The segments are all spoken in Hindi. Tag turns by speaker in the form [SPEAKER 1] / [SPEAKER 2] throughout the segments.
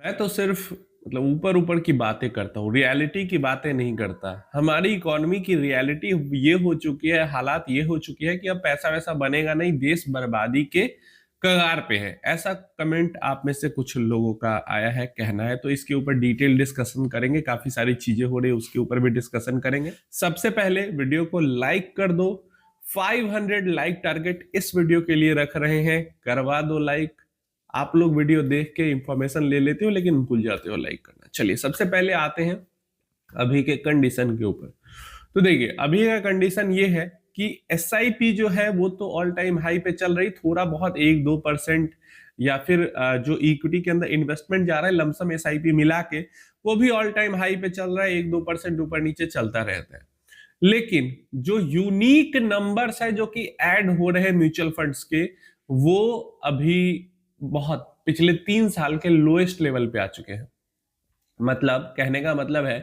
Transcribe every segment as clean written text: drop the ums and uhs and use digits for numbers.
[SPEAKER 1] मैं तो सिर्फ मतलब ऊपर ऊपर की बातें करता हूँ, रियलिटी की बातें नहीं करता। हमारी इकोनॉमी की रियलिटी ये हो चुकी है, हालात ये हो चुकी है कि अब पैसा वैसा बनेगा नहीं, देश बर्बादी के कगार पे है। ऐसा कमेंट आप में से कुछ लोगों का आया है, कहना है, तो इसके ऊपर डिटेल डिस्कशन करेंगे। काफी सारी चीजें हो रही है, उसके ऊपर भी डिस्कशन करेंगे। सबसे पहले वीडियो को लाइक कर दो। 500 लाइक टारगेट इस वीडियो के लिए रख रहे हैं, करवा दो लाइक। आप लोग वीडियो देख के इंफॉर्मेशन ले लेते हो लेकिन भूल जाते हो लाइक करना। चलिए सबसे पहले आते हैं अभी के कंडीशन के ऊपर। तो देखिए अभी का कंडीशन ये है कि एसआईपी जो है वो तो ऑल टाइम हाई पे चल रही, थोड़ा बहुत 1-2% या फिर जो इक्विटी के अंदर इन्वेस्टमेंट जा रहा है लमसम एसआईपी मिला के, वो भी ऑल टाइम हाई पे चल रहा है, 1-2% ऊपर नीचे चलता रहता है। लेकिन जो यूनिक नंबर्स है जो कि ऐड हो रहे हैं म्यूचुअल फंड्स के, वो अभी बहुत पिछले 3 साल के लोएस्ट लेवल पे आ चुके हैं। मतलब कहने का मतलब है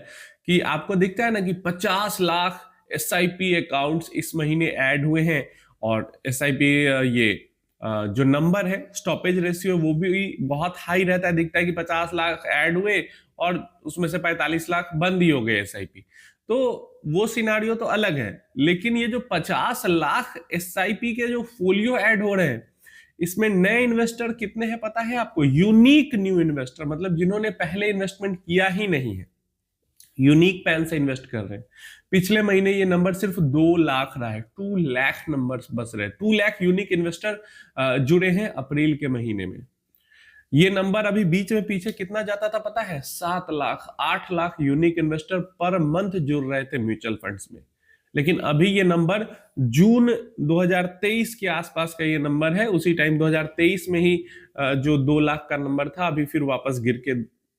[SPEAKER 1] कि आपको दिखता है ना कि 50 लाख एसआईपी अकाउंट्स इस महीने ऐड हुए हैं, और एसआईपी ये जो नंबर है स्टॉपेज रेशियो वो भी बहुत हाई रहता है। दिखता है कि 50 लाख ऐड हुए और उसमें से 45 लाख बंद ही हो गए एसआईपी। तो वो सिनारियो तो अलग है, लेकिन ये जो 50 लाख एसआईपी के जो फोलियो ऐड हो रहे हैं, इसमें नए इन्वेस्टर कितने हैं पता है आपको? यूनिक न्यू इन्वेस्टर, मतलब जिन्होंने पहले इन्वेस्टमेंट किया ही नहीं है, यूनिक पैन से इन्वेस्ट कर रहे हैं। पिछले महीने ये नंबर सिर्फ 2 लाख रहा है, 2 लाख नंबर्स बस रहे, 2 लाख यूनिक इन्वेस्टर जुड़े हैं अप्रैल के महीने में। ये नंबर अभी बीच में पीछे कितना जाता था पता है? 7 lakh 8 lakh unique investor per month जुड़ रहे थे म्यूचुअल फंड्स में। लेकिन अभी ये नंबर जून 2023 के आसपास का ये नंबर है। उसी टाइम 2023 में ही जो 2 लाख का नंबर था, अभी फिर वापस गिर के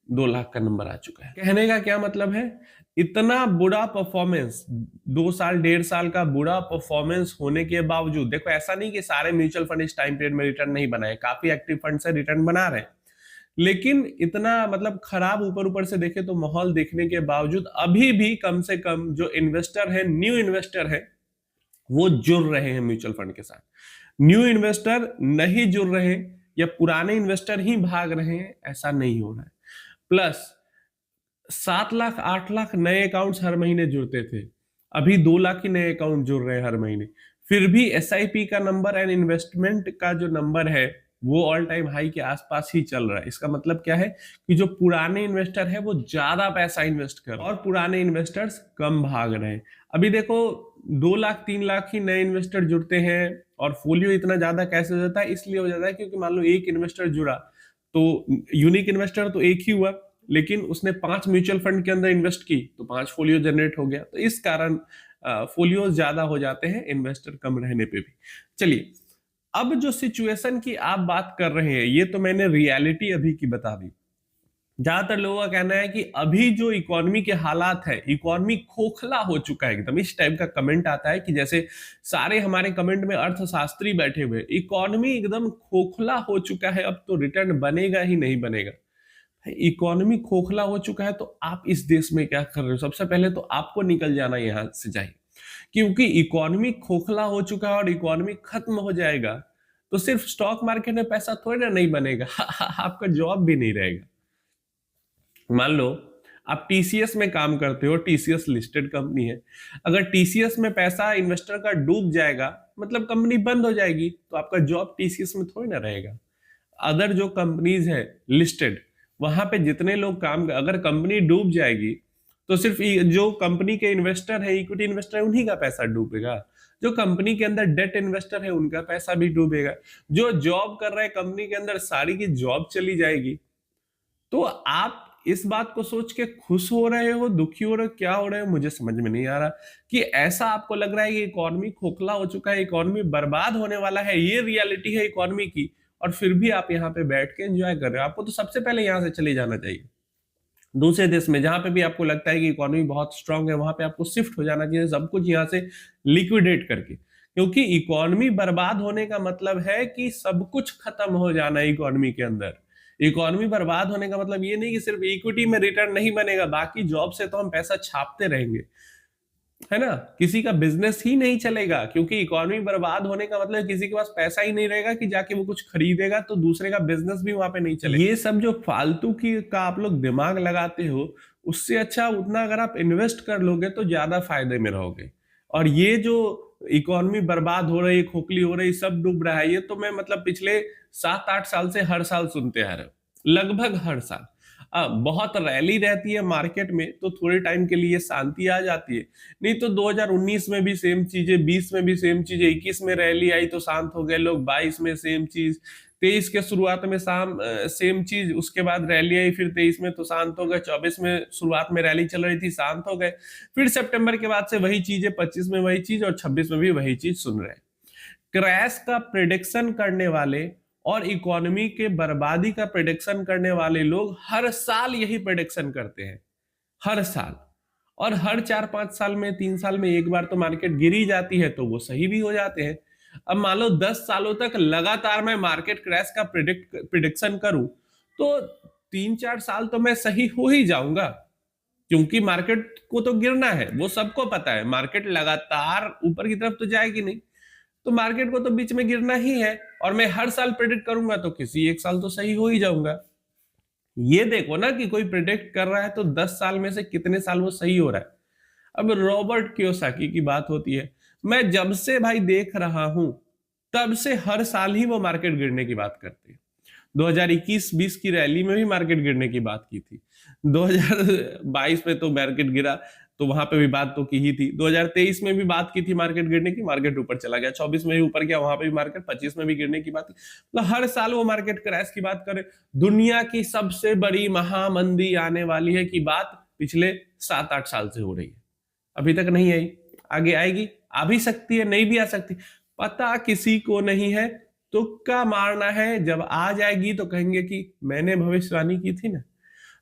[SPEAKER 1] 2 लाख का नंबर आ चुका है। कहने का क्या मतलब है? इतना बुरा परफॉर्मेंस, 2 साल 1.5 साल का बुरा परफॉर्मेंस होने के बावजूद, देखो ऐसा नहीं कि सारे म्यूचुअल फंड इस टाइम पीरियड में रिटर्न नहीं बनाए, काफी एक्टिव फंड से रिटर्न बना रहे हैं, लेकिन इतना मतलब खराब ऊपर ऊपर से देखे तो माहौल देखने के बावजूद अभी भी कम से कम जो इन्वेस्टर है, न्यू इन्वेस्टर है, वो जुड़ रहे हैं म्यूचुअल फंड के साथ। न्यू इन्वेस्टर नहीं जुड़ रहे या पुराने इन्वेस्टर ही भाग रहे हैं, ऐसा नहीं हो रहा है। प्लस 7 लाख 8 लाख नए अकाउंट्स हर महीने जुड़ते थे, अभी 2 लाख ही नए अकाउंट जुड़ रहे हैं हर महीने। फिर भी एसआईपी का नंबर एंड इन्वेस्टमेंट का जो नंबर है वो ऑल टाइम हाई के आसपास ही चल रहा है। इसका मतलब क्या है कि जो पुराने इन्वेस्टर है वो ज्यादा पैसा इन्वेस्ट कर रहे हैं और पुराने इन्वेस्टर्स कम भाग रहे हैं। अभी देखो 2 लाख 3 लाख ही नए इन्वेस्टर जुड़ते हैं, और फोलियो इतना ज्यादा कैसे हो जाता है? इसलिए हो जाता है क्योंकि मान लो एक इन्वेस्टर जुड़ा तो यूनिक इन्वेस्टर तो एक ही हुआ, लेकिन उसने 5 म्यूचुअल फंड के अंदर इन्वेस्ट की तो 5 फोलियो जनरेट हो गया। तो इस कारण फोलियो ज्यादा हो जाते हैं इन्वेस्टर कम रहने पे भी। चलिए अब जो सिचुएशन की आप बात कर रहे हैं, ये तो मैंने रियलिटी अभी की बता दी। ज्यादातर लोगों का कहना है कि अभी जो इकोनॉमी के हालात है, इकोनॉमी खोखला हो चुका है एकदम। इस टाइप का कमेंट आता है कि जैसे सारे हमारे कमेंट में अर्थशास्त्री बैठे हुए, इकोनॉमी एकदम खोखला हो चुका है, अब तो रिटर्न बनेगा ही नहीं बनेगा। इकोनॉमी खोखला हो चुका है तो आप इस देश में क्या कर रहे हो? सबसे पहले तो आपको निकल जाना यहां से चाहिए, क्योंकि इकोनॉमी खोखला हो चुका है और इकोनॉमी खत्म हो जाएगा तो सिर्फ स्टॉक मार्केट में पैसा थोड़ी ना नहीं बनेगा आपका जॉब भी नहीं रहेगा। मान लो आप टीसीएस में काम करते हो, टीसीएस लिस्टेड कंपनी है, अगर टीसीएस में पैसा इन्वेस्टर का डूब जाएगा मतलब कंपनी बंद हो जाएगी, तो आपका जॉब टीसीएस में थोड़ी ना रहेगा। अदर जो कंपनीज है लिस्टेड, वहां पे जितने लोग काम, अगर कंपनी डूब जाएगी तो सिर्फ जो कंपनी के इन्वेस्टर है, इक्विटी इन्वेस्टर है, उन्हीं का पैसा डूबेगा। जो कंपनी के अंदर डेट इन्वेस्टर है उनका पैसा भी डूबेगा। जो जॉब कर रहा है कंपनी के अंदर, सारी की जॉब चली जाएगी। तो आप इस बात को सोच के खुश हो रहे हो, दुखी हो रहे हो, क्या हो रहे हो, मुझे समझ में नहीं आ रहा। कि ऐसा आपको लग रहा है कि इकोनॉमी खोखला हो चुका है, इकोनॉमी बर्बाद होने वाला है, ये रियलिटी है इकोनॉमी की, और फिर भी आप यहाँ पे बैठ के एंजॉय कर रहे हो। आपको तो सबसे पहले यहाँ से चले जाना चाहिए, दूसरे देश में जहां पे भी आपको लगता है कि इकोनॉमी बहुत स्ट्रांग है, वहां पे आपको शिफ्ट हो जाना चाहिए, सब कुछ यहाँ से लिक्विडेट करके। क्योंकि इकोनॉमी बर्बाद होने का मतलब है कि सब कुछ खत्म हो जाना है इकोनॉमी के अंदर। इकोनॉमी बर्बाद होने का मतलब ये नहीं कि सिर्फ इक्विटी में रिटर्न नहीं बनेगा, बाकी जॉब से तो हम पैसा छापते रहेंगे। है ना? किसी का बिजनेस ही नहीं चलेगा, क्योंकि इकोनॉमी बर्बाद होने का मतलब किसी के पास पैसा ही नहीं रहेगा कि जाके वो कुछ खरीदेगा, तो दूसरे का बिजनेस भी वहां पे नहीं चलेगा। ये सब जो फालतू की का आप लोग दिमाग लगाते हो, उससे अच्छा उतना अगर आप इन्वेस्ट कर लोगे तो ज्यादा फायदे में रहोगे। और ये जो इकोनॉमी बर्बाद हो रही है, खोखली हो रही, सब डूब रहा है, ये तो मैं मतलब पिछले 7-8 साल से हर साल सुनते आ रहे हो, लगभग हर साल। बहुत रैली रहती है मार्केट में तो थोड़े टाइम के लिए शांति आ जाती है, नहीं तो 2019 में भी सेम चीजें, 20 में भी सेम चीजें, 21 में रैली आई तो शांत हो गए लोग, 22 में सेम चीज, 23 के शुरुआत में सेम चीज, उसके बाद रैली आई, फिर 23 में तो शांत हो गए, 24 में शुरुआत में रैली चल रही थी, शांत हो गए, फिर सितंबर के बाद से वही चीजें, 25 में वही चीज और 26 में भी वही चीज सुन रहे हैं। क्रैश का प्रिडिक्शन करने वाले और इकोनॉमी के बर्बादी का प्रिडिक्शन करने वाले लोग हर साल यही प्रिडिक्शन करते हैं, हर साल। और हर 4-5 साल में, 3 साल में एक बार तो मार्केट गिरी जाती है, तो वो सही भी हो जाते हैं। अब मान लो 10 सालों तक लगातार मैं मार्केट क्रैश का प्रिडिक्शन करूं, तो 3-4 साल तो मैं सही हो ही जाऊंगा, क्योंकि मार्केट को तो गिरना है, वो सबको पता है, मार्केट लगातार ऊपर की तरफ तो जाएगी नहीं, तो मार्केट को तो बीच में गिरना ही है। और मैं हर साल प्रेडिक्ट करूंगा तो किसी एक साल तो सही हो ही जाऊंगा। ये देखो ना कि कोई प्रेडिक्ट कर रहा है तो 10 साल में से कितने साल वो सही हो रहा है। अब रॉबर्ट कियोसाकी की बात होती है, मैं जब से भाई देख रहा हूं तब से हर साल ही वो मार्केट गिरने की बात करते हैं। 2021-20 की रैली में भी मार्केट गिरने की बात की थी, 2022 में तो मार्केट गिरा, तो वहां पे भी बात तो की ही थी, 2023 में भी बात की थी मार्केट गिरने की, मार्केट ऊपर चला गया, 24 में भी ऊपर गया, वहां पे भी मार्केट, 25 में भी गिरने की बात की, मतलब हर साल वो मार्केट क्रैश की बात करे। दुनिया की सबसे बड़ी महामंदी आने वाली है की बात पिछले 7-8 साल से हो रही है, अभी तक नहीं आई, आगे आएगी, आ भी सकती है, नहीं भी आ सकती, पता किसी को नहीं है, तुक्का मारना है, जब आ जाएगी तो कहेंगे कि मैंने भविष्यवाणी की थी ना।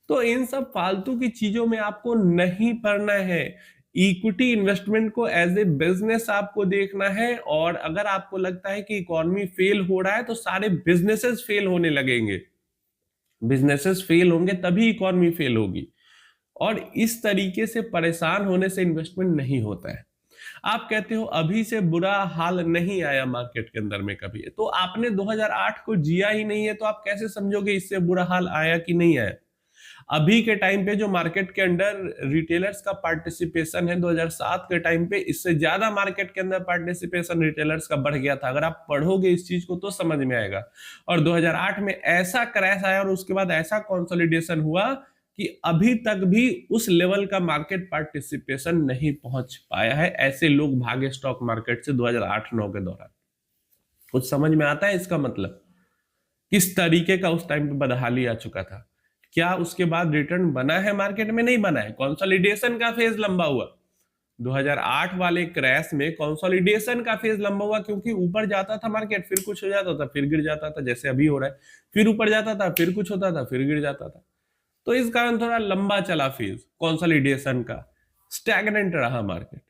[SPEAKER 1] तो इन सब फालतू की चीजों में आपको नहीं पड़ना है, इक्विटी इन्वेस्टमेंट को एज ए बिजनेस आपको देखना है। और अगर आपको लगता है कि इकोनॉमी फेल हो रहा है तो सारे बिजनेसेस फेल होने लगेंगे, बिजनेसेस फेल होंगे तभी इकोनॉमी फेल होगी। और इस तरीके से परेशान होने से इन्वेस्टमेंट नहीं होता है। आप कहते हो अभी से बुरा हाल नहीं आया मार्केट के अंदर में कभी, तो आपने 2008 को जिया ही नहीं है, तो आप कैसे समझोगे इससे बुरा हाल आया कि नहीं आया। अभी के टाइम पे जो मार्केट के अंदर रिटेलर्स का पार्टिसिपेशन है, 2007 के टाइम पे इससे ज्यादा मार्केट के अंदर पार्टिसिपेशन रिटेलर्स का बढ़ गया था। अगर आप पढ़ोगे इस चीज को तो समझ में आएगा। और 2008 में ऐसा क्रैश आया और उसके बाद ऐसा कंसोलिडेशन हुआ कि अभी तक भी उस लेवल का मार्केट पार्टिसिपेशन नहीं पहुंच पाया है। ऐसे लोग भागे स्टॉक मार्केट से 2008-9 के दौरान। कुछ समझ में आता है इसका मतलब, किस तरीके का उस टाइम पे बदहाली आ चुका था। क्या उसके बाद रिटर्न बना है मार्केट में? नहीं बना है, कंसोलिडेशन का फेज लंबा हुआ। 2008 वाले क्रैश में कंसोलिडेशन का फेज लंबा हुआ, क्योंकि ऊपर जाता था मार्केट, फिर कुछ हो जाता था, फिर गिर जाता था, जैसे अभी हो रहा है, फिर ऊपर जाता था, फिर कुछ होता था, फिर गिर जाता था। तो इस कारण थोड़ा लंबा चला फेज कंसोलिडेशन का, स्टैग्नेंट रहा मार्केट।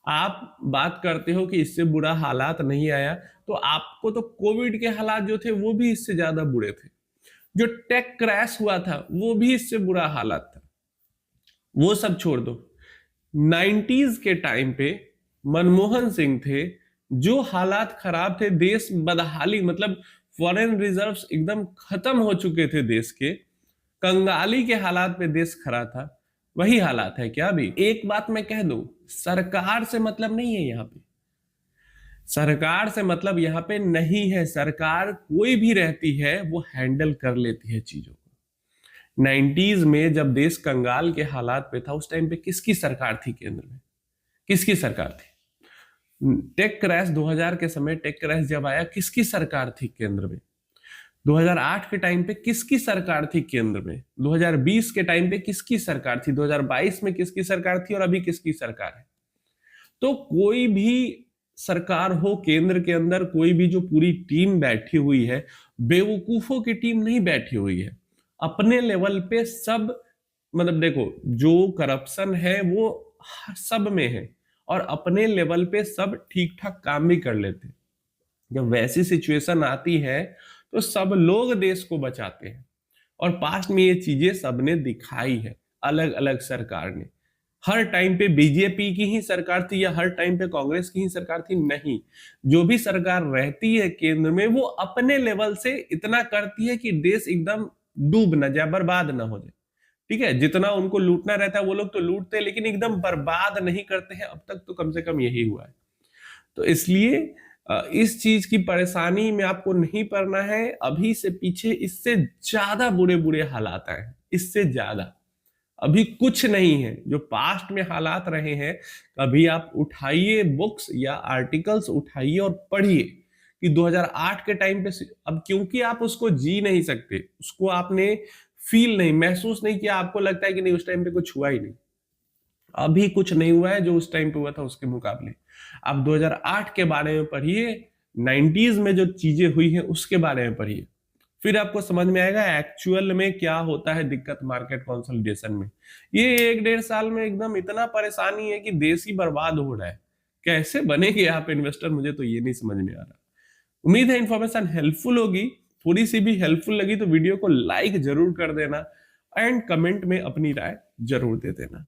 [SPEAKER 1] आप बात करते हो कि इससे बुरा हालात नहीं आया, तो आपको तो कोविड के हालात जो थे वो भी इससे ज्यादा बुरे थे। जो टेक क्रैश हुआ था वो भी इससे बुरा हालात था। वो सब छोड़ दो, 90s के टाइम पे मनमोहन सिंह थे, जो हालात खराब थे, देश बदहाली, मतलब फॉरेन रिजर्व्स एकदम खत्म हो चुके थे देश के, कंगाली के हालात पे देश खड़ा था। वही हालात है क्या अभी? एक बात मैं कह दूं, सरकार से मतलब नहीं है यहाँ पे, सरकार से मतलब यहाँ पे नहीं है। सरकार कोई भी रहती है वो हैंडल कर लेती है चीजों को। 90s में जब देश कंगाल के हालात पे था, उस टाइम पे किसकी सरकार थी केंद्र में? किसकी सरकार थी? टेक क्रैश 2000 के समय, टेक क्रैश जब आया, किसकी सरकार थी केंद्र में? 2008 के टाइम पे किसकी सरकार थी केंद्र में? 2020 के टाइम पे किसकी सरकार थी? 2022 में किसकी सरकार थी और अभी किसकी सरकार है? तो कोई भी सरकार हो केंद्र के अंदर, कोई भी जो पूरी टीम बैठी हुई है, बेवकूफों की टीम नहीं बैठी हुई है। अपने लेवल पे सब, मतलब देखो, जो करप्शन है वो सब में है, और अपने लेवल पे सब ठीक ठाक काम भी कर लेते हैं। जब वैसी सिचुएशन आती है तो सब लोग देश को बचाते हैं। और पास्ट में ये चीजें सबने दिखाई है, अलग अलग सरकार ने। हर टाइम पे बीजेपी की ही सरकार थी या हर टाइम पे कांग्रेस की ही सरकार थी, नहीं। जो भी सरकार रहती है केंद्र में, वो अपने लेवल से इतना करती है कि देश एकदम डूब ना जाए, बर्बाद ना हो जाए। ठीक है, जितना उनको लूटना रहता है वो लोग तो लूटते हैं, लेकिन एकदम बर्बाद नहीं करते हैं। अब तक तो कम से कम यही हुआ है। तो इसलिए इस चीज की परेशानी में आपको नहीं पड़ना है। अभी से पीछे इससे ज्यादा बुरे बुरे हालात आए हैं, इससे ज्यादा। अभी कुछ नहीं है जो पास्ट में हालात रहे हैं। कभी आप उठाइए बुक्स या आर्टिकल्स उठाइए और पढ़िए कि 2008 के टाइम पे, अब क्योंकि आप उसको जी नहीं सकते, उसको आपने फील नहीं, महसूस नहीं किया, आपको लगता है कि नहीं उस टाइम पे कुछ हुआ ही नहीं। अभी कुछ नहीं हुआ है जो उस टाइम पे हुआ था उसके मुकाबले। आप 2008 के बारे में पढ़िए, 90s में जो चीजें हुई हैं उसके बारे में पढ़िए, फिर आपको समझ में आएगा एक्चुअल में क्या होता है दिक्कत मार्केट कंसोलिडेशन में। ये 1-1.5 साल में एकदम इतना परेशानी है कि देश ही बर्बाद हो रहा है। कैसे बनेंगे आप इन्वेस्टर, मुझे तो ये नहीं समझ में आ रहा। उम्मीद है इंफॉर्मेशन हेल्पफुल होगी। थोड़ी सी भी हेल्पफुल लगी तो वीडियो को लाइक जरूर कर देना एंड कमेंट में अपनी राय जरूर दे देना।